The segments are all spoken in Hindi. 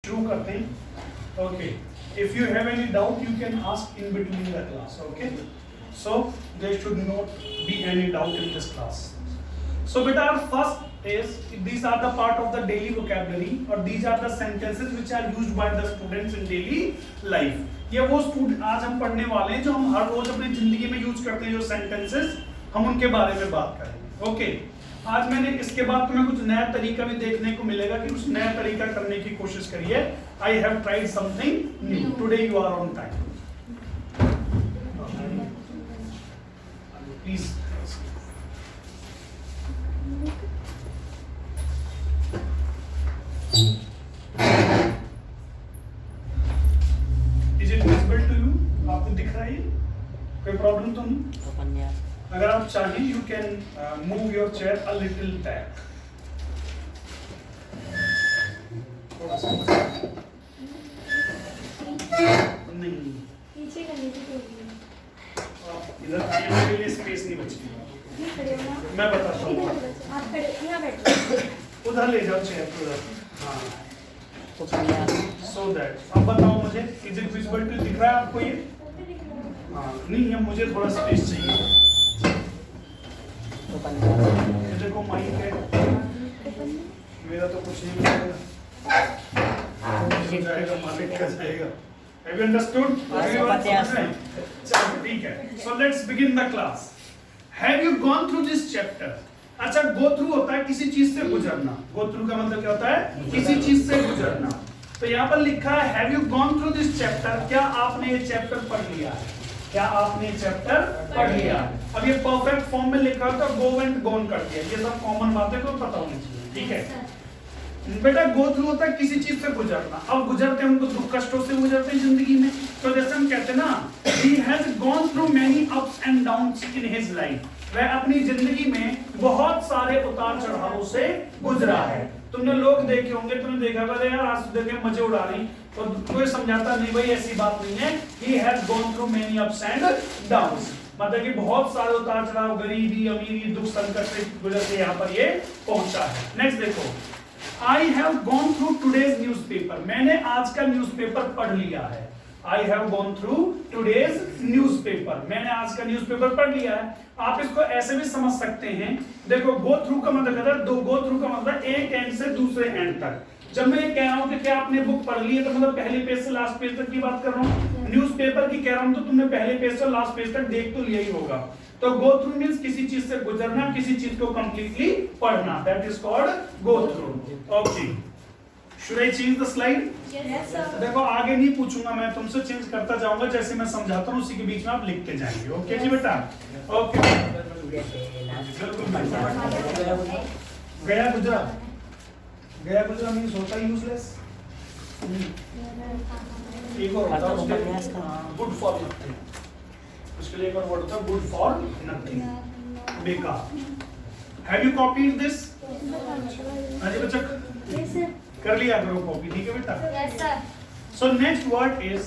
शुरू करते हैं। Okay, if you have any doubt you can ask in between the class. Okay, so there should not be any doubt in this class. So beta, our first is these are the part of the daily vocabulary or these are the sentences which are used by the students in daily life. ये वो स्टूडेंट आज हम पढ़ने वाले हैं जो हम हर रोज अपनी जिंदगी में यूज करते हैं, जो सेंटेंसेस हम उनके बारे में बात करेंगे। ओके, आज मैंने इसके बाद तुम्हें कुछ नया तरीका भी देखने को मिलेगा कि कुछ नया तरीका करने की कोशिश करिए। I have tried something new today, you are on time please. Is it visible to you? आपको दिख रहा है? कोई प्रॉब्लम तो नहीं? अगर आप चाहें you can move your chair a little back. थोड़ा सा नहीं, पीछे करने की कोशिश। इधर आने के लिए स्पेस नहीं बची। मैं बताता हूँ, आप खड़े यहाँ बैठो। उधर ले जाओ चेयर को उधर। हाँ, so that अब बताओ मुझे, इज इट विजिबल टू, दिख रहा है आपको ये? हाँ, नहीं है, मुझे थोड़ा स्पेस चाहिए। ये देखो माइक है, मेरा तो कुछ नहीं जाएगा, मालिक का जाएगा। Have you understood? चलो ठीक है। So let's begin the class. Have you gone through this chapter? अच्छा, गो थ्रू होता है किसी चीज से गुजरना। गो थ्रू का मतलब क्या होता है? किसी चीज से गुजरना। तो यहाँ पर लिखा है have you gone through this chapter, क्या आपने ये चैप्टर पढ़ लिया है? क्या आपने चैप्टर पढ़ लिया? अब ये परफेक्ट फॉर्म में लिखा होता है, गो एंड गॉन कर दिया। ये सब कॉमन बातें तो पता होनी चाहिए, ठीक है बेटा। गो थ्रू होता है किसी चीज से गुजरना। अब गुजरते हैं, उनको दुख कष्टों से गुजरते हैं जिंदगी में। तो जैसे हम कहते हैं ना, he has gone through many ups and downs in his life, वह अपनी जिंदगी में बहुत सारे उतार चढ़ावों से गुजरा है। तुमने लोग देखे होंगे, तुमने देखा होगा यार आज देखे मजे उड़ा रही, तो कोई समझाता नहीं भाई ऐसी बात नहीं है। he has gone through many ups and downs, मतलब कि बहुत सारे उतार चढ़ाव, गरीबी अमीरी दुख संकट से गुजर के यहाँ पर ये पहुंचा है। नेक्स्ट देखो, I have gone through today's newspaper, मैंने आज का न्यूज़पेपर पढ़ लिया है। I have gone through today's newspaper, मैंने आज का न्यूज़पेपर पढ़ लिया है। आप इसको ऐसे भी समझ सकते हैं, देखो गो थ्रू का मतलब है गो थ्रू का मतलब एक एंड से दूसरे एंड तक। जब मैं कह रहा हूँ कि क्या आपने बुक पढ़ ली है, तो मतलब पहले पेज से लास्ट पेज तक की बात कर रहा हूँ। न्यूज़पेपर की कह रहा हूँ तो तुमने पहले पेज से लास्ट पेज तक देख तो लिया ही होगा। तो गो थ्रू मींस किसी चीज से गुजरना, किसी चीज को कंप्लीटली पढ़ना, that is called go through. Okay, should I change the slide? Yes sir. देखो आगे नहीं पूछूंगा मैं तुमसे, चेंज करता जाऊंगा, जैसे मैं समझाता हूँ उसी के बीच में आप लिखते जाएंगे। ओके जी बेटा, ओके। गया गुजरा, गया गुजरा मींस होता है यूजलेस। एक और होता है गुड फॉर नथिंग, उसके लिए एक और वर्ड होता है गुड फॉर नथिंग, बेकार। Have you copied this? Ajay बच्चा यस सर। कर लिया करो कॉपी, ठीक है बेटा। Yes sir. So next word is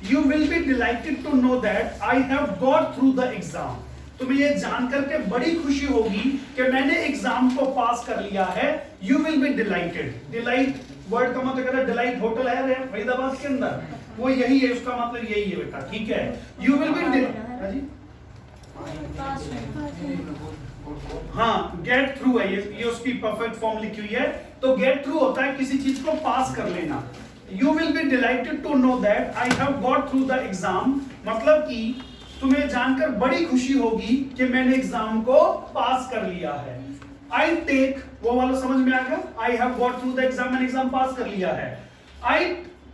you will be delighted to know that I have got through the exam. तुम्हें ये जानकर के बड़ी खुशी होगी कि मैंने एग्जाम को पास कर लिया है। You will be delighted. Delight word का मतलब है डिलाइट होटल है फरीदाबाद के अंदर, वो यही है, उसका मतलब यही है बेटा, ठीक है। You will be हाँ, गेट थ्रू है ये उसकी परफेक्ट फॉर्म लिखी हुई है। तो गेट थ्रू होता है किसी चीज को पास कर लेना। You will be delighted to know that I have got through the exam, मतलब कि तुम्हें जानकर बड़ी खुशी होगी कि मैंने एग्जाम को पास कर लिया है। I take, वो वाला समझ में आ गया? I have got through the exam, मैंने एग्जाम पास कर लिया है। I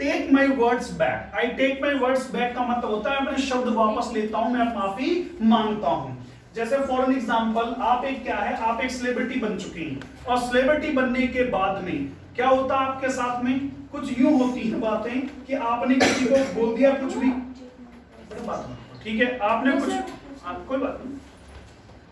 take my words back, I take my words back का मतलब होता है अपने शब्द वापस लेता हूं, मैं माफी मांगता हूं। जैसे फॉर एन एग्जाम्पल, आप एक क्या है, आप एक सेलिब्रिटी बन चुकी हैं, और सेलिब्रिटी बनने के बाद में क्या होता है आपके साथ में, कुछ यूं होती है बातें कि आपने किसी को बोल दिया कुछ भी, ठीक है, आपने कुछ कोई बात नहीं,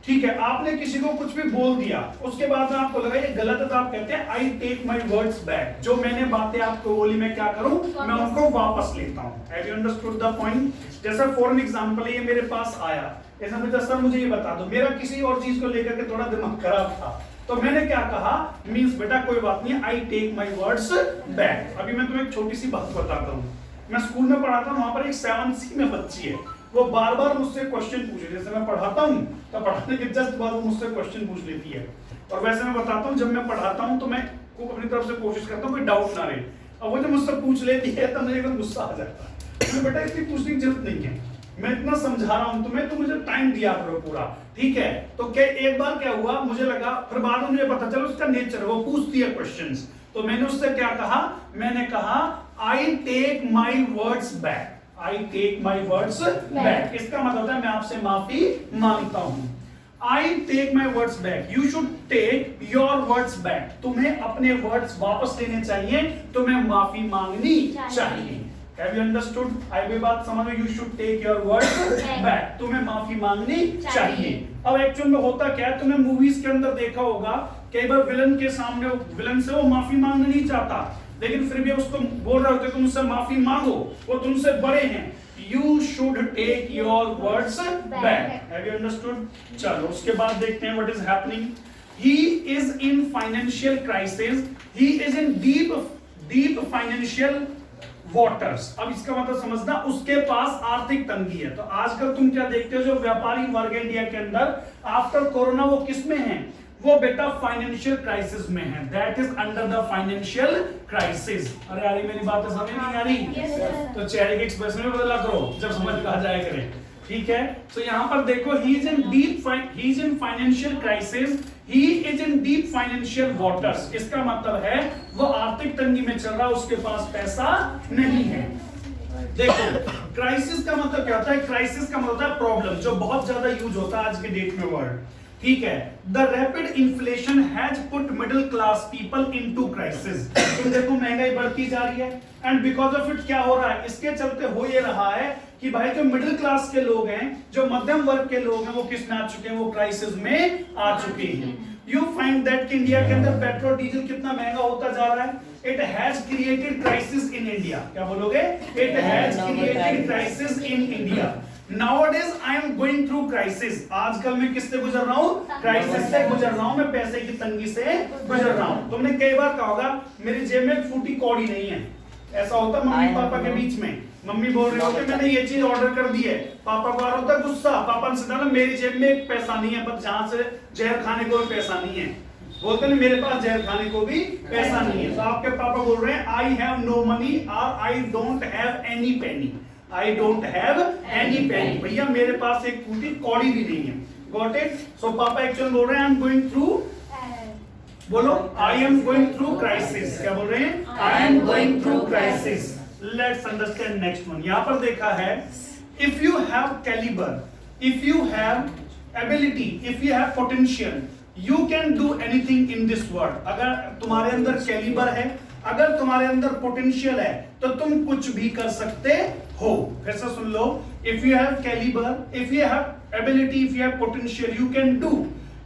ठीक है, आपने किसी को कुछ भी बोल दिया, उसके बाद में आपको लगा ये गलत है, तो आप कहते हैं I take my words back, जो मैंने बातें आपको बोली मैं क्या करूं, मैं उनको वापस लेता हूं। Have you understood the point? जैसा फॉर एन एग्जांपल ये मेरे पास आया, ऐसा बेटा सर मुझे ये बता दो, मेरा किसी और चीज को लेकर के थोड़ा दिमाग खराब था, तो मैंने क्या कहा, मींस बेटा कोई बात नहीं, I take my words back. अभी मैं तुम्हें एक छोटी सी बात बताता हूँ। मैं स्कूल में पढ़ाता हूँ, वहां पर एक 7C में बच्ची है, वो बार बार मुझसे क्वेश्चन पूछे। जैसे मैं पढ़ाता हूँ तो पढ़ाने के जस्ट बाद वो मुझसे क्वेश्चन पूछ लेती है। और वैसे मैं बताता हूँ, जब मैं पढ़ाता हूँ तो मैं अपनी तरफ से कोशिश करता हूँ कोई डाउट ना रहे। अब वो जब मुझसे पूछ लेती है तब मुझे एकदम गुस्सा आ जाता है। तो बेटा इसकी पूछने की जरूरत नहीं है, मैं इतना समझा रहा हूं तुम्हें, तो मुझे टाइम दिया करो पूरा, ठीक है। तो क्या एक बार क्या हुआ, मुझे लगा, फिर बाद में मुझे पता चला उसका नेचर, वो पूछती है क्वेश्चंस। तो मैंने उससे क्या कहा, मैंने कहा I take my words back, I take my words back. इसका मतलब होता है मैं आपसे माफी मांगता हूं। I take my words back, you should take your words back, तुम्हें अपने वर्ड्स वापस लेने चाहिए, तुम्हें माफी मांगनी चाहिए। Have you understood? आई भी बात समझ में, you should take your words back, तुम्हें माफी मांगनी चाहिए। अब एक्चुअल में होता क्या है, तुमने मूवीज के अंदर देखा होगा, कई बार विलन के सामने, विलन से वो माफी मांगना नहीं चाहता, लेकिन फिर भी उसको बोल रहे होते तुम उससे माफी मांगो, वो तुमसे बड़े हैं। You should take your words back. Have you understood? चलो उसके बाद देखते हैं what is happening. He is in financial crisis. He is in deep financial waters. अब इसका मतलब समझना, उसके पास आर्थिक तंगी है। तो आजकल तुम क्या देखते हो, जो व्यापारी वर्ग इंडिया के अंदर आफ्टर कोरोना वो किस में है, वो बेटा फाइनेंशियल क्राइसिस में है। That is under the financial crisis. अरे यार मेरी बात तो समझ नहीं आ रही, तो चेहरे के एक्सप्रेशन में बदला करो जब समझ में आ जाया करे, ठीक है। तो यहाँ पर देखो, he is in financial crisis, he is in deep financial waters। इसका मतलब है वो आर्थिक तंगी में चल रहा है, उसके पास पैसा नहीं है। देखो क्राइसिस का मतलब क्या होता है, क्राइसिस का मतलब होता है प्रॉब्लम, जो बहुत ज्यादा यूज होता है आज के डेट में वर्ड, ठीक है। The rapid inflation has put middle class people into crisis. तुम देखो महंगाई बढ़ती जा रही है, एंड बिकॉज ऑफ इट क्या हो रहा है, इसके चलते हो ये रहा है कि भाई जो मिडिल क्लास के लोग हैं, जो मध्यम वर्ग के लोग हैं, वो किस में आ चुके हैं, वो क्राइसिस में आ चुके हैं। यू फाइंड दैट कि इंडिया के अंदर पेट्रोल डीजल कितना महंगा होता जा रहा है। It has created crisis in India. क्या बोलोगे, it has created crisis in India. Nowadays I am going through crisis। आजकल मैं किससे गुजर रहा हूँ, क्राइसिस से गुजर रहा हूँ, मैं पैसे की तंगी से गुजर रहा हूँ। तुमने कई बार कहा होगा मेरी जेब में फूटी कौड़ी नहीं है, ऐसा होता मम्मी पापा के बीच में। मम्मी बोल रहे होते मैंने ये चीज ऑर्डर कर दी है, पापा को आ रहा होता गुस्सा, पापा ने कहा मेरी जेब में एक पैसा नहीं है, बस जहां से जहर खाने को भी पैसा नहीं है, बोलते ना मेरे पास जहर खाने को भी पैसा नहीं है। तो आपके पापा बोल रहे हैं आई हैव नो मनी और I don't have any penny, I don't have any penny, भैया मेरे पास एक फूटी कौड़ी भी नहीं है। Got it? सो पापा एक्चुअली बोल रहे हैं आई एम गोइंग थ्रू, बोलो I am going through crisis. क्या बोल रहे हैं, I am going through crisis. Let's understand next one. यहां पर देखा है, if you have calibre, if you have ability, if you have potential, you can do anything in this world. अगर तुम्हारे अंदर कैलिबर है, अगर तुम्हारे अंदर पोटेंशियल है, तो तुम कुछ भी कर सकते हो। फिर से सुन लो, if you have calibre, if you have ability, if you have potential, you can do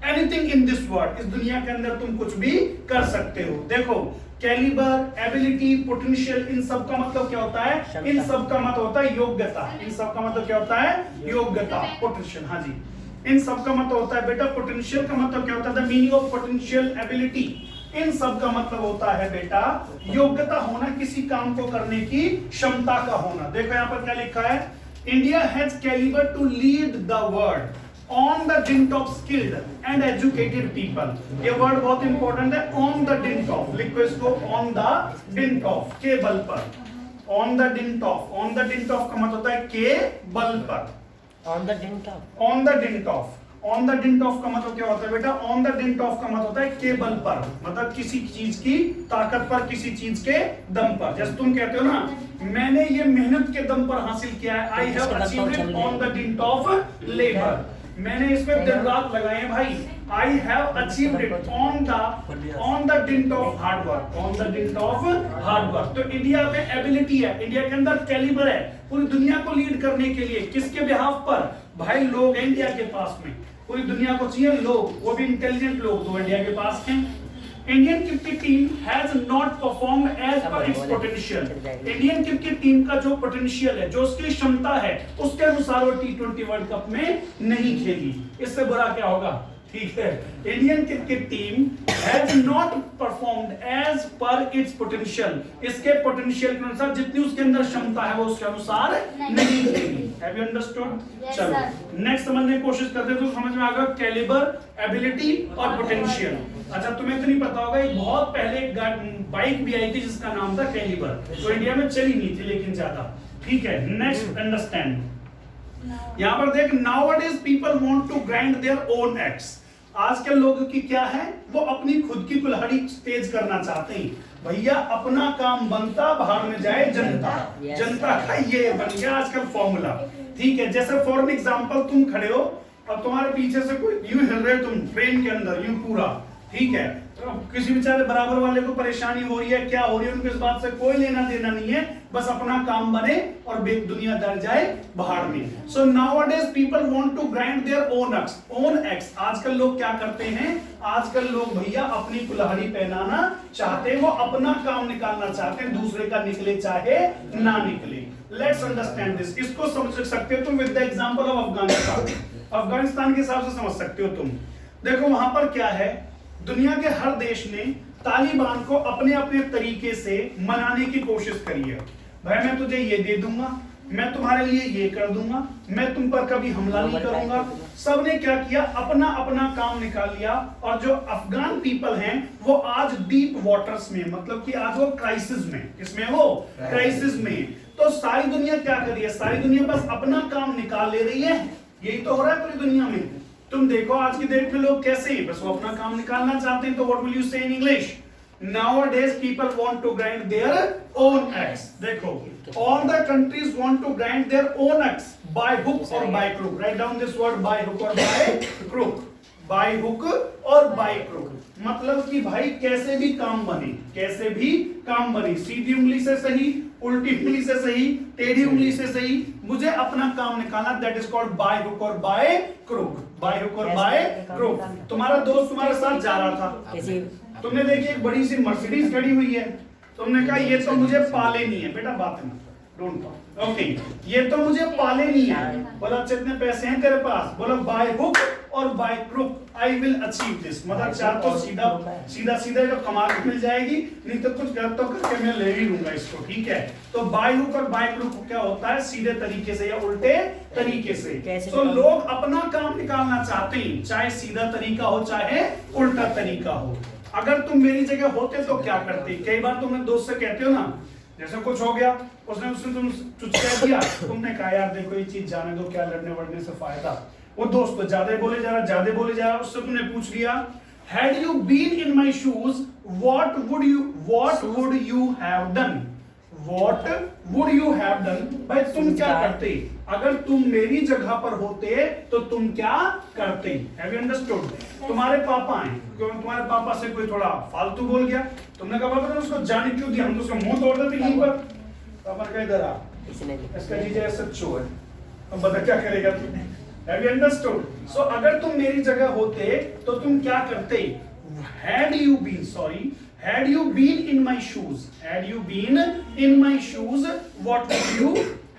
anything in this world. इस दुनिया के अंदर तुम कुछ भी कर सकते हो। देखो कैलिबर, एबिलिटी, पोटेंशियल, इन सब का मतलब क्या होता है, इन सब का मतलब होता है योग्यता। इन सब का मतलब क्या होता है, योग्यता। पोटेंशियल, हाँ जी, इन सब का मतलब होता है बेटा पोटेंशियल का मतलब क्या होता है, the meaning of potential, ability, इन सब का मतलब होता है बेटा योग्यता होना, किसी काम को करने की क्षमता का होना। देखो यहाँ पर क्या लिखा है, India has calibre to lead the world on the dint of skilled and educated people. ये वर्ड बहुत इंपॉर्टेंट है, ऑन द डिंट ऑफ, लिखो इसको, ऑन द डिंट ऑफ, के बल पर, on the dint of. On the dint of का मतलब होता है के बल पर, on the dint of, on the dint of. On the dint of का मतलब क्या होता है बेटा, ऑन द डिंट ऑफ का मतलब होता है के बल पर, मतलब किसी चीज की ताकत पर, किसी चीज के दम पर। जैसे तुम कहते हो ना, मैंने ये मेहनत के दम पर हासिल किया है, I have achieved it on the dint of labour, मैंने इसमें दिन रात लगाए हैं भाई, I have achieved it on the dint of hard work, on the dint of hard work. तो इंडिया में एबिलिटी है, इंडिया के अंदर कैलिबर है पूरी दुनिया को लीड करने के लिए। किसके बिहाफ पर, भाई लोग हैं इंडिया के पास में, पूरी दुनिया को चाहिए लोग, वो भी इंटेलिजेंट लोग, तो इंडिया के पास हैं। Indian cricket team has not performed as per its potential. Indian cricket team का जो पोटेंशियल है, जो उसकी क्षमता है, उसके अनुसार वो T20 वर्ल्ड कप में नहीं खेली। इससे बुरा क्या होगा, ठीक है, Indian cricket team has not performed as per its potential, इसके पोटेंशियल के अनुसार जितनी उसके अंदर क्षमता है वो उसके अनुसार नहीं खेली। Have you understood? Yes, चलो sir. नेक्स्ट समझने की कोशिश करते तो समझ में आ गया कैलिबर, एबिलिटी और पोटेंशियल। अच्छा तुम्हें तो नहीं पता होगा, एक बहुत पहले एक बाइक भी आई थी जिसका नाम था कैलिबर, तो इंडिया में चली नहीं थी लेकिन ज्यादा। ठीक है, नेक्स्ट अंडरस्टैंड। यहाँ पर देख, nowadays people want to grind their own axe. आजकल लोगों की क्या है, वो अपनी खुद की कुल्हाड़ी तेज करना चाहते हैं। भैया अपना काम बनता, बाहर में जाए जनता, जनता का ये बन गया आजकल फॉर्मूला। ठीक है, जैसे फॉर एग्जांपल तुम खड़े हो और तुम्हारे पीछे से कोई यूं हिल रहे हो, तुम ट्रेन के अंदर यूं पूरा, ठीक है, तो किसी बेचारे बराबर वाले को परेशानी हो रही है, क्या हो रही है, उनको इस बात से कोई लेना देना नहीं है, बस अपना काम बने और दुनियादार जाए बाहर में। So nowadays people want to grind their own axe. आजकल लोग क्या करते हैं, आजकल लोग भैया अपनी कुल्हाड़ी पहनाना चाहते हैं, वो अपना काम निकालना चाहते हैं, दूसरे का निकले चाहे ना निकले। Let's understand this. इसको समझ सकते हो तुम with the example of Afghanistan. Afghanistan के हिसाब से समझ सकते हो तुम। देखो वहां पर क्या है, दुनिया के हर देश ने तालिबान को अपने अपने तरीके से मनाने की कोशिश करी है। भाई मैं तुझे ये दे दूंगा, मैं तुम्हारे लिए ये कर दूंगा, मैं तुम पर कभी हमला नहीं करूंगा। सबने क्या किया, अपना अपना काम निकाल लिया। और जो अफगान पीपल हैं वो आज डीप वाटर्स में, मतलब कि आज वो क्राइसिस में, इसमें वो क्राइसिस में। तो सारी दुनिया क्या कर रही है, सारी दुनिया बस अपना काम निकाल ले रही है। यही तो हो रहा है पूरी दुनिया में। तुम देखो आज की डेट में लोग कैसे, बस वो अपना काम निकालना चाहते हैं। तो व्हाट विल यू से in English? Nowadays people want to grind their own axe. देखो, all the countries want to grind their own axe by hook or by crook. Write down this word, by hook or by crook. By hook और by crook. मतलब कि भाई कैसे भी काम बने, कैसे भी काम बने, सीधी उंगली से सही, उल्टी उंगली से सही, टेढ़ी उंगली से सही, मुझे अपना काम निकालना। That is called by hook or by crook. By hook or by crook. तुम्हारा दोस्त तुम्हारे साथ जा रहा था, तुमने देखी एक बड़ी सी मर्सिडीज खड़ी हुई है, तुमने कहा ये तो मुझे पाले नहीं है। बेटा बात मत डोंट टॉक, ओके, ये तो मुझे पाले नहीं है। बोला अच्छा इतने पैसे हैं तेरे पास? बोला बाय हुक और by crook I will achieve this. मतलब चाह तो सीधा सीधा सीधा जो कमा के मिल जाएगी, नहीं तो कुछ गलत तो करके मैं ले ही लूंगा इसको। ठीक है, तो बाय हुक और बाय क्रुक क्या होता है, सीधे तरीके से या उल्टे तरीके से। तो लोग अपना काम निकालना चाहते हैं, चाहे सीधा तरीका हो चाहे उल्टा तरीका हो। अगर तुम मेरी जगह होते तो क्या करते? कई बार तुम दोस्त से कहते हो ना, जैसे कुछ हो गया, उसने तुम कुछ कह दिया, तुमने कहा यार देखो ये चीज जाने दो, क्या लड़ने वड़ने से फायदा। वो दोस्त तो ज्यादा बोले जा रहा, उससे तुमने पूछ लिया, had you been in my shoes, what would you have done? What would you have done? भाई तुम क्या करते? अगर तुम मेरी जगह पर होते तो तुम क्या करते? Have you understood? तुम्हारे पापा हैं, तुम्हारे पापा से कोई थोड़ा फालतू बोल गया, तुमने कहा पापा उसको जाने क्यों दिया, हम तो उसका मुंह तोड़ देते यहीं पर। पापा का इधर आ, इसका जीजा सच्चो है, अब बता क्या करेगा तू? Have you understood? So अगर तुम मेरी जगह होते तो तुम क्या करते? Had you been in my shoes, what would you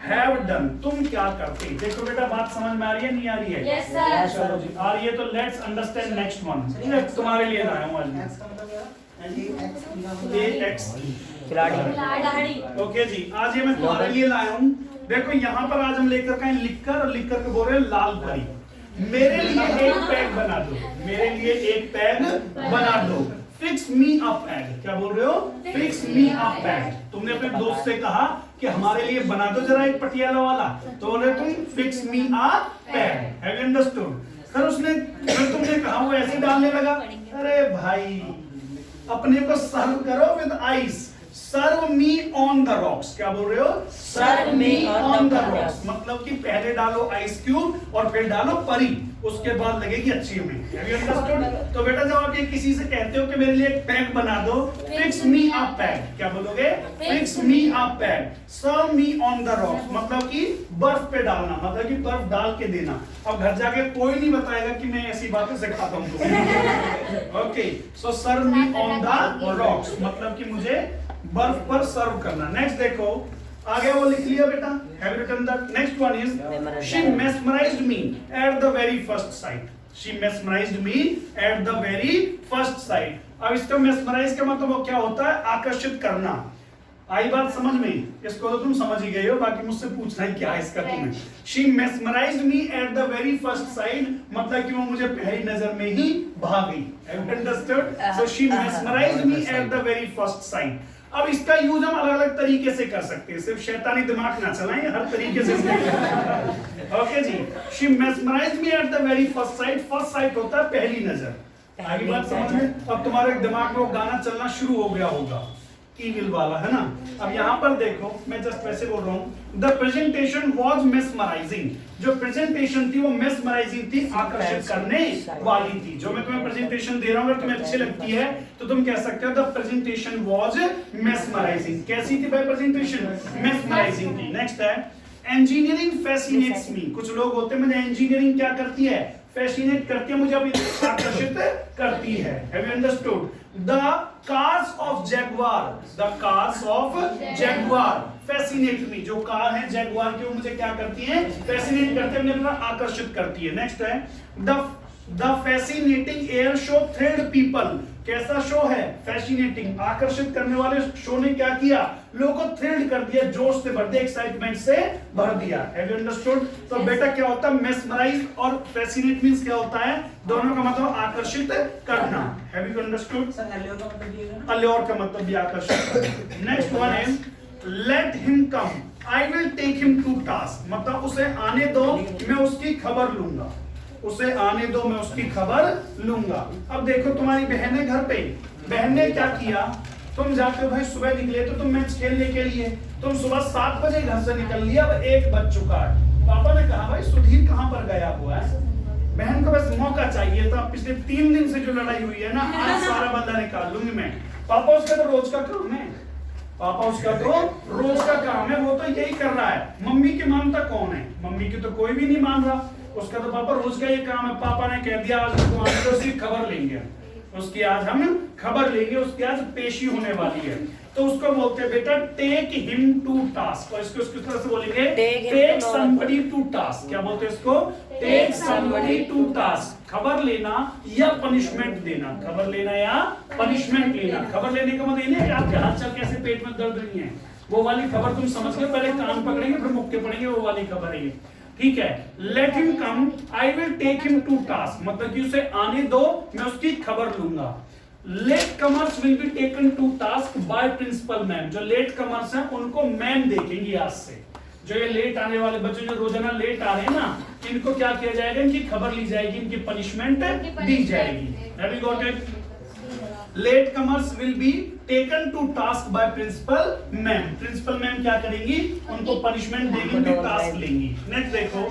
have done? तुम क्या करते? देखो बेटा बात समझ में आ रही है नहीं आ रही है? Yes sir. चलो जी आ रही है, तो लेट्स अंडरस्टैंड नेक्स्ट वन। तुम्हारे लिए लाया हूँ आज खिलाड़ी। ओके जी, आज ये मैं तुम्हारे लिए लाया हूँ। देखो यहाँ पर आज हम लेकर का लिखकर और लिखकर के बोल रहे हैं लाल परी, मेरे लिए एक पैग बना दो, मेरे लिए एक पैग बना दो। फिक्स मी अ पैग, क्या बोल रहे हो? Fix me a peg. तुमने अपने दोस्त से कहा कि हमारे लिए बना दो जरा एक पटियाला वाला, तो बोल रहे तुम fix me a peg. Have you understood? फिर तुमने कहा, वो ऐसे डालने लगा, अरे भाई अपने को सर्व करो with ice, serve me on the rocks. क्या बोल रहे हो? Serve me on the rocks, मतलब कि पहले डालो आइस क्यूब और फिर डालो परी, उसके बाद लगेगी अच्छी हमें। Have you understood? तो बेटा जब आप ये किसी से कहते हो कि मेरे लिए एक पैग बना दो, फिक्स मी अ पैग, क्या बोलोगे? Fix me a peg, serve me on the rocks, मतलब कि बर्फ पे डालना, मतलब कि बर्फ डाल के देना। अब घर जाके कोई नहीं बताएगा कि मैं ऐसी बातें सिखाता हूँ। Okay, so serve me on the rocks, मतलब कि मुझे बर्फ पर सर्व करना। नेक्स्ट देखो, आगे वो लिख लिया बेटा, have written that. Next one is she mesmerised me at the very first sight. She mesmerized me at the very first sight. अब इसका mesmerize का मतलब क्या होता है? आकर्षित करना। आई बात समझ में? इसको तो तुम समझ ही गए हो, बाकी मुझसे पूछना है क्या है इसका तुम्हें। She mesmerized me at the very first sight, मतलब कि वो मुझे पहली नजर में ही भा गई। Have you understood? So she mesmerized me at the very first sight. अब इसका यूज हम अलग अलग तरीके से कर सकते हैं, सिर्फ शैतानी दिमाग ना चलाएं, हर तरीके से ओके जी। She mesmerized me at the very first sight. First sight होता है पहली नजर। आगे बात समझ में? अब तुम्हारे दिमाग में वो गाना चलना शुरू हो गया होगा, ईविल वाला, है ना? अब यहाँ पर देखो, मैं जस्ट वैसे बोल रहा हूँ, द प्रेजेंटेशन वॉज मेस्मराइजिंग। जो प्रेजेंटेशन थी वो मेस्मराइजिंग थी, आकर्षित करने वाली थी। जो मैं तुम्हें प्रेजेंटेशन दे रहा हूँ, अगर तुम्हें अच्छी लगती है तो तुम कह सकते हो द प्रेजेंटेशन वॉज मेस्मराइजिंग। कैसी थी भाई प्रेजेंटेशन? मेस्मराइजिंग थी। नेक्स्ट है इंजीनियरिंग फैसिनेट्स मी। कुछ लोग होते हैं, मुझे इंजीनियरिंग क्या करती है? फैसिनेट करती है, मुझे अभी आकर्षित करती है। Have you understood? The cars of Jaguar, the cars of Jaguar fascinate me. जो कार है Jaguar की, वो मुझे क्या करती है? Fascinate करती है, मुझे आकर्षित करती है। Next है the fascinating air show thrilled people. कैसा शो है? Fascinating, आकर्षित करने वाले शो ने क्या किया? लोगों को थ्रिल्ड कर दिया, जोश से भर दिया, एक्साइटमेंट से भर दिया। Have you understood? तो बेटा क्या होता है? मेस्मराइज और फैसिनेट मींस क्या होता है? दोनों का मतलब आकर्षित करना। Have you understood? Sir allure का मतलब ये है ना? अल्योर का मतलब भी आकर्षित करना। नेक्स्ट वन है let him come, I will take him to task. मतलब उसे आने दो, मैं उसकी खबर लूंगा। उसे आने दो, मैं उसकी खबर लूंगा। अब देखो, तुम्हारी बहन है घर पे, बहन ने क्या किया? तुम जाके भाई सुबह निकले तो तुम मैच खेलने के लिए, तुम सुबह 7 बजे घर से निकल लिया, अब 1 बज चुका है। पापा ने कहा भाई सुधीर कहाँ पर गया हुआ है? बहन को बस मौका चाहिए था, पिछले 3 दिन से जो लड़ाई हुई है ना, आज सारा बदला निकाल लूंगी मैं। पापा उसका तो रोज का काम है, पापा उसका तो रोज का काम है, वो तो यही कर रहा है। मम्मी की मानता कौन है? मम्मी की तो कोई भी नहीं मान रहा, उसका तो पापा रोज का ये काम है। पापा ने कह दिया आज हम उसकी खबर लेंगे, उसकी आज हम खबर लेंगे, उसकी आज पेशी होने वाली है। तो उसको बोलते हैं बेटा टेक हिम टू टास्क। और इसको किस तरह से बोलेंगे? Take somebody to task. क्या बोलते हैं इसको? Take somebody to task. खबर लेना या पनिशमेंट देना, खबर लेना या पनिशमेंट लेना। खबर लेने का मतलब ये नहीं कि आपके हाथ चल कैसे पेट में दर्द नहीं है, वो वाली खबर तुम समझ गए, पहले कान पकड़ेंगे फिर मुक्के पड़ेंगे, वो वाली खबर है ये। ठीक है, let him come, I will take him to task, मतलब कि उसे आने दो, मैं उसकी खबर लूंगा। Latecomers will be taken to task by principal ma'am. जो लेट कमर्स हैं उनको मैम देखेंगी आज से। जो ये लेट आने वाले बच्चे जो रोजाना लेट आ रहे हैं ना, इनको क्या किया जाएगा? इनकी खबर ली जाएगी, इनकी पनिशमेंट दी जाएगी। Have you got it? Latecomers will be taken to task by principal ma'am. Principal ma'am क्या करेंगी? उनको पनिशमेंट देंगी, उनके टास्क लेंगी। नेक्स्ट देखो,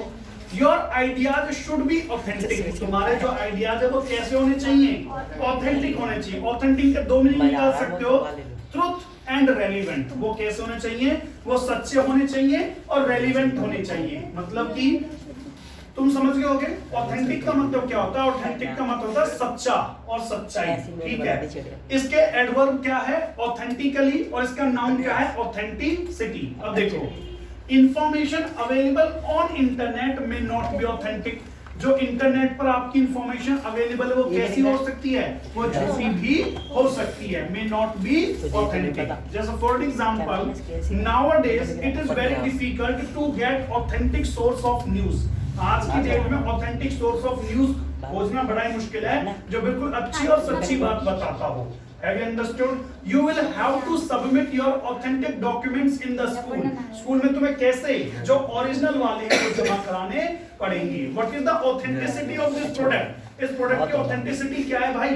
your ideas should be authentic. तुम्हारे जो आइडियाज है वो कैसे होने चाहिए? ऑथेंटिक होने चाहिए। ऑथेंटिक के 2 मीनिंग निकाल सकते हो, ट्रुथ एंड रेलिवेंट। वो कैसे होने चाहिए? वो सच्चे होने चाहिए और रेलिवेंट होने चाहिए। मतलब कि तुम समझ गए होगे ऑथेंटिक का मतलब क्या होता है? ऑथेंटिक का मतलब होता है सच्चा और सच्चाई। ठीक है, इसके एडवर्ब क्या है? ऑथेंटिकली, और इसका नाउन क्या है? ऑथेंटिसिटी। अब देखो, इंफॉर्मेशन अवेलेबल ऑन इंटरनेट में नॉट बी ऑथेंटिक। जो इंटरनेट पर आपकी इंफॉर्मेशन अवेलेबल है वो कैसी हो सकती है? वो झूठी भी हो सकती है, मे नॉट बी ऑथेंटिक। जैसे for example, nowadays it is very difficult to get authentic source of news. आज की डेट में ऑथेंटिक सोर्स ऑफ न्यूज खोजना बड़ा ही मुश्किल है, जो बिल्कुल अच्छी और सच्ची बात बताता हो। Have you understood? You will have to submit your authentic documents in the school. School में तुम्हें कैसे जो ओरिजिनल वाले हैं वो जमा कराने पड़ेंगे। What is the authenticity of this product? इस प्रोडक्ट की ऑथेंटिसिटी क्या है भाई?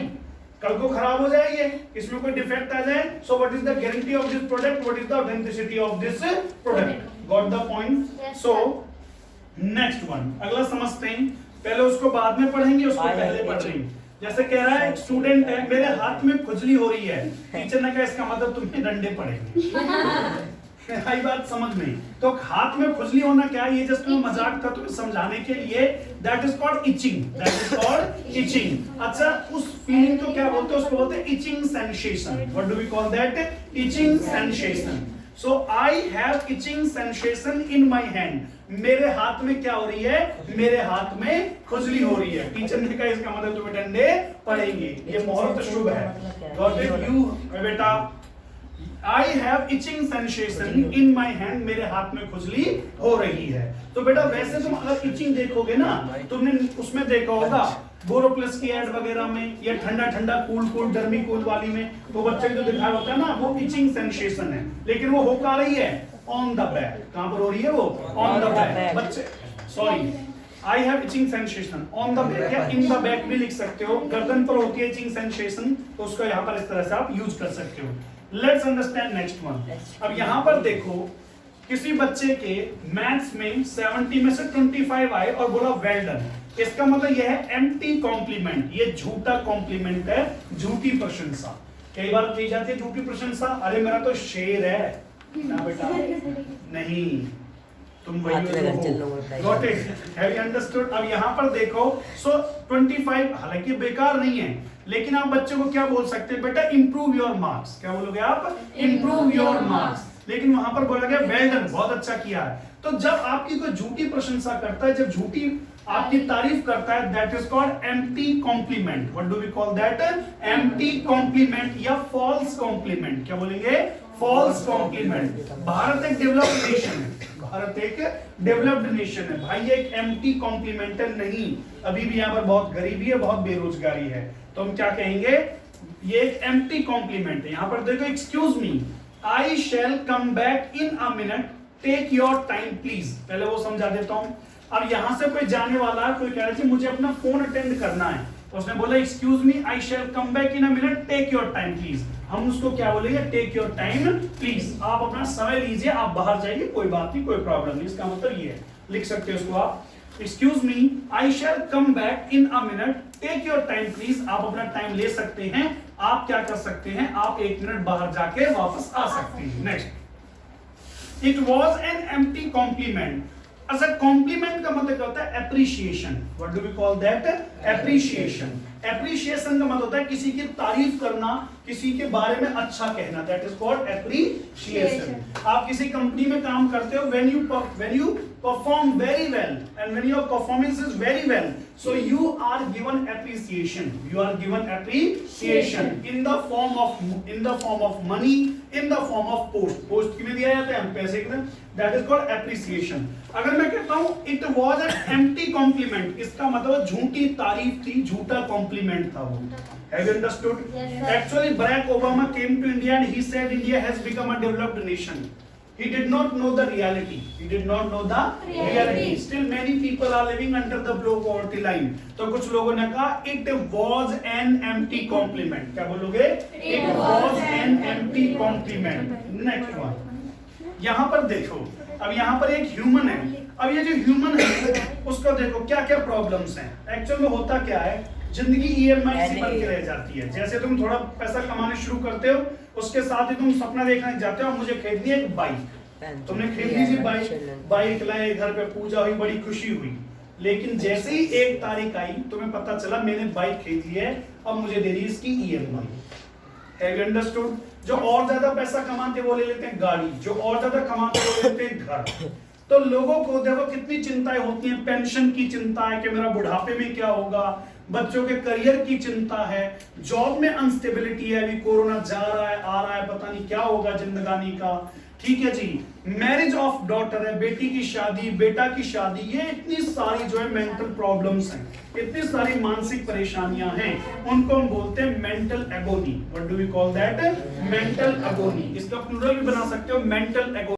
कल को खराब हो जाए ये, इसमें कोई डिफेक्ट आ जाए, so what is the guarantee of this product? What is the authenticity of this product? Got the point? So next one, अगला समझते हैं। पहले उसको बाद में पढ़ेंगे, उसको पहले पढ़ रहे हैं। जैसे कह रहा है एक स्टूडेंट है, मेरे हाथ में खुजली हो रही है, टीचर ने कहा इसका मतलब तुम्हें डंडे पड़ेंगे। आई बात समझ में? तो हाथ में खुजली होना क्या है? ये जस्ट मजाक था तुम्हें समझाने के लिए। That is called itching, that is called itching. अच्छा, उस फीलिंग को क्या बोलते हैं? उसको बोलते हैं itching sensation. What do we call that? Itching sensation. So I have itching sensation in my hand, मेरे हाथ में क्या हो रही है, मेरे हाथ में खुजली हो रही है। टीचर ने कहा इसका मतलब तुम्हें डंडे पड़ेंगे, ये मुहूर्त शुभ है। गॉट इट यू बेटा, I have itching sensation in my hand, मेरे हाथ में खुजली हो रही है। तो बेटा वैसे तुम अगर इचिंग देखोगे ना, तुमने उसमें देखा होगा बोरोप्लस की एड वगैरह में, या ठंडा ठंडा कूल कूल डर्मी कूल वाली में, तो बच्चे को जो दिखाया होता है ना वो इचिंग सेंसेशन है, लेकिन वो हो पा रही है ऑन द बैक। कहां पर हो रही है वो, ऑन द बैक। बच्चे sorry, I have itching sensation on the back या इन द बैक भी लिख सकते हो। गर्दन पर होती है इचिंग सेंसेशन, तो उसको यहाँ पर इस तरह से आप यूज कर सकते हो। Let's understand next one. अब यहाँ पर देखो, किसी बच्चे के मैथ्स में 70 में से 25 आए और बोला वेल डन, इसका मतलब यह है एम्प्टी कॉम्प्लीमेंट, ये झूठा कॉम्प्लीमेंट है, झूठी प्रशंसा। कई बार की जाती है झूठी प्रशंसा, अरे मेरा तो शेर है ना बेटा, नहीं तुम वही हो। Got it, have you understood? अब यहाँ पर देखो, सो 25 हालांकि बेकार नहीं है, लेकिन आप बच्चे को क्या बोल सकते हैं बेटा, इंप्रूव योर मार्क्स। क्या बोलोगे आप, इंप्रूव योर मार्क्स। लेकिन वहां पर बोला गया वेल डन, बहुत अच्छा किया है। तो जब आपकी कोई झूठी प्रशंसा करता है, जब झूठी आपकी तारीफ करता है, that is called empty compliment. What do we call that, empty compliment या फॉल्स कॉम्प्लीमेंट। क्या बोलेंगे, फॉल्स कॉम्प्लीमेंट। भारत एक डेवलप्ड नेशन है, भारत एक डेवलप्ड नेशन है भाई, ये एक एम्प्टी कॉम्प्लीमेंट नहीं। अभी भी यहाँ पर बहुत गरीबी है, बहुत बेरोजगारी है, तो हम क्या कहेंगे, ये एक एम्प्टी कॉम्प्लीमेंट है। यहाँ पर देखो, excuse me, I shall come back in a minute, take your time please. पहले वो समझा देता हूं। अब यहां से कोई जाने वाला है, कोई कह रहा है मुझे अपना फोन अटेंड करना है, तो उसने बोला excuse me, I shall come back in a minute, take your time please. हम उसको क्या बोलेंगे, टेक योर टाइम प्लीज, आप अपना समय लीजिए, आप बाहर जाइए, कोई बात नहीं, कोई प्रॉब्लम नहीं। इसका मतलब ये है, लिख सकते हो इसको आप, excuse me, I shall come back in a minute, take your time please. आप अपना टाइम ले सकते हैं, आप क्या कर सकते हैं, आप 1 मिनट बाहर जाके वापस आ सकते हैं। Next, it was an empty compliment. अच्छा, कॉम्प्लीमेंट का मतलब क्या होता है, appreciation. What do we call that, appreciation. Appreciation का मतलब होता है किसी की तारीफ करना, किसी के बारे में अच्छा कहना, दैट इज कॉल्ड एप्रिशिएशन। आप किसी कंपनी में काम करते हो, when you perform very well and when your performance is very well, so you are given appreciation, you are given appreciation in the form of money, in the form of post में दिया जाता है, हम पैसे के, that is called appreciation। अगर मैं कहता हूं it was an empty compliment, इसका मतलब झूठी तारीफ थी, झूठा कॉम्प्लीमेंट था वो। Have you understood? Yes, sir. Actually, Barack Obama came to India and he said India has become a developed nation. He did not know the reality. He did not know the reality. Still, many people are living under the below poverty line. तो कुछ लोगों ने कहा it was an empty compliment. क्या बोलोगे? It was an empty compliment. Next one. यहाँ पर देखो, अब यहाँ पर एक ह्यूमन है। अब ये जो ह्यूमन है, उसको देखो क्या क्या प्रॉब्लम्स हैं। एक्चुअल में होता क्या है, जिंदगी ईएमआई से बन के रह जाती है। जैसे तुम थोड़ा पैसा कमाने शुरू करते हो, उसके साथ ही तुम सपना देखने जाते हो, मुझे खरीदनी है एक बाइक। तुमने खरीद ली थी बाइक लाए, घर पे पूजा हुई, बड़ी खुशी हुई। लेकिन जैसे ही 1 तारीख आई, तुम्हें पता चला मैंने बाइक खरीद ली है, अब मुझे देनी है इसकी ईएमआई। Have you understood? जो और ज्यादा पैसा कमाते वो ले लेते हैं गाड़ी, जो और ज्यादा कमाते वो ले लेते हैं घर। तो लोगों को देखो कितनी चिंताएं होती हैं, पेंशन की चिंता है कि मेरा बुढ़ापे में क्या होगा, बच्चों के करियर की चिंता है, जॉब में अनस्टेबिलिटी है, अभी कोरोना जा रहा है आ रहा है, पता नहीं क्या होगा जिंदगानी का। ठीक है जी, मैरिज ऑफ डॉटर है, बेटी की शादी, बेटा की शादी, ये इतनी सारी जो है मेंटल प्रॉब्लम्स हैं, इतनी सारी मानसिक परेशानियां हैं, उनको हम बोलते हैं mental agony. What do we call that, mental agony. इसका प्लूरल भी बना सकते हो, मेंटल एगोनी।